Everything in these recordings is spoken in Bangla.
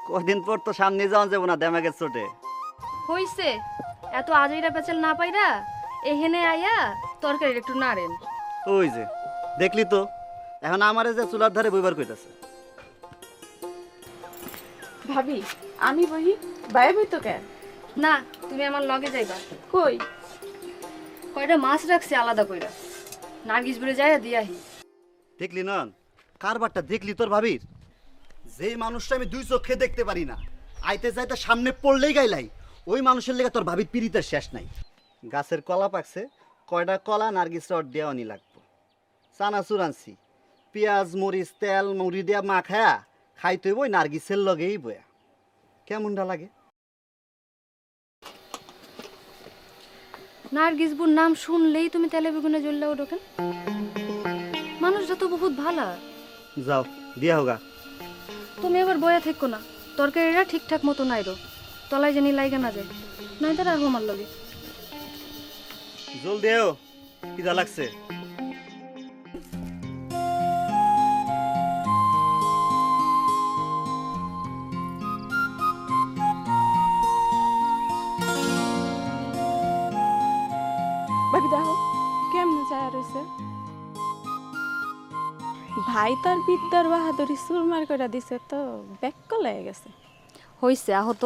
কদিন পর তো সামনে যাওয়া যাবো না দেমাগের চোটে। হইছে এত আজাইরা পেঁচাল না পাইরা এহেনে আইয়া তরকারি একটু নাড়েন। ওই যে দেখলি তো, এখন আমারে যে চুলার ধারে বইবার কইতাছে। ভাবি আমি বহি বাইরে বই তো কেন? না তুমি আমার লগে যাইবা। কই? কয়টা মাছ রাখছি আলাদা কইরা, নার্গিস বলে যাইয়া দিয়াহি। দেখলি নন কারবারটা দেখলি তোর ভাবির? যেই মানুষটা আমি দুই চোখে দেখতে পারি না, আইতে যাইতে সামনে পড়লেই গাইলাই, ওই মানুষের লেগে তোর ভাবির পিড়িতের শেষ নাই। গাছের কলা পাকছে, কয়টা কলা নার্গিস রড দেওয়ানি লাগবো। চানাচুর আনছি, পেঁয়াজ মরিচ তেল মুড়ি দিয়া মাখায়া খাইতে বই নার্গিসের লগেই বয়া। কেমনটা লাগে? নার্গিস বুর নাম শুনলেই তুমি তেলে বেগুনে জ্বললে ওঠেন। মানুষটা তো বহুত ভালা। যাও দিয়া হোগা। তুমি এবার বয়া থেকো না, তরকারিটা ঠিকঠাক মতো নাইরো, তলায় জানি লাইগা না যায়, নাই তার আর আমার লগে। জলদি এও, কিদা লাগছে? ভাবি দেখো কেমনে যায় রয়েছে। ভাই তার বিদ্যার বাহাদুরি সুরমার করে দিছে তো ব্যাক লেগে গেছে। হইছে আহত।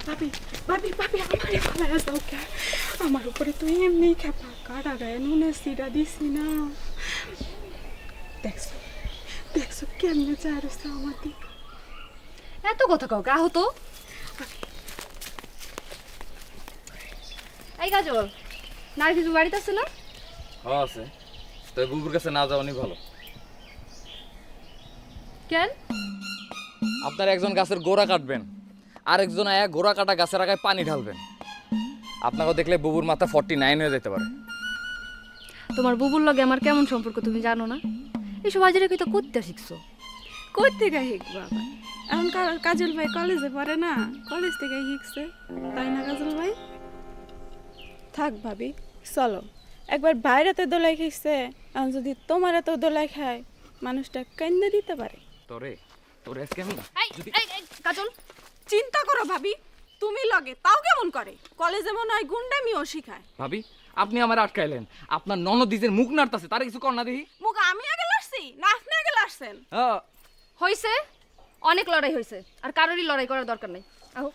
ভাবি ভাবি ভাবি আমারে ফলায় যাও কে? আমার উপরে তুই এমনি খেপা কাটা গায়ে নুনে সিরা দিছি না। দেখছো দেখছো কেমনে যায় রয়েছে আমার দিকে। এত কথা কাউকে আহত। এই কাজল, নার্গিস বাড়িতে আছে না? হ্যাঁ আছে, তবে বুবুর কাছে না যাওয়ানি ভালো। কেন? আপনার একজন গাছের গোড়া কাটবেন, আরেকজন আয়া গোড়া কাটা গাছের আগায় পানি ঢালবেন। আপনাকে দেখলে বুবুর মাথা 49 হয়ে যেতে পারে। তোমার বুবুর লগে আমার কেমন সম্পর্ক তুমি জানো না? এইসব আজরে কি তো করতে শিখছো? কই থেকে শিখবো আবার? এখন কাজল ভাই কলেজে পড়ে না, কলেজ থেকে শিখছে তাই না কাজল ভাই? থাক ভাবি চলো, একবার বাইরেতে দোলাই খাইছে, এখন যদি তোমার এত দোলাই খায় মানুষটা কান্দে দিতে পারে। তোরে তোরে আজকে আমি কাজল, চিন্তা করো ভাবি, তুমি লগে তাও কেমন করে? কলেজে মনে হয় গুন্ডামিও শিখায়। ভাবি আপনি আমার আটকাইলেন, আপনার ননদিজের মুখ নাড়তাছে, তারে কিছু কর না দেখি। মুখ আমি আগে লড়ছি না আপনি আগে লড়ছেন? হ্যাঁ হইছে, অনেক লড়াই হইছে, আর কারোরই লড়াই করার দরকার নাই। আহো।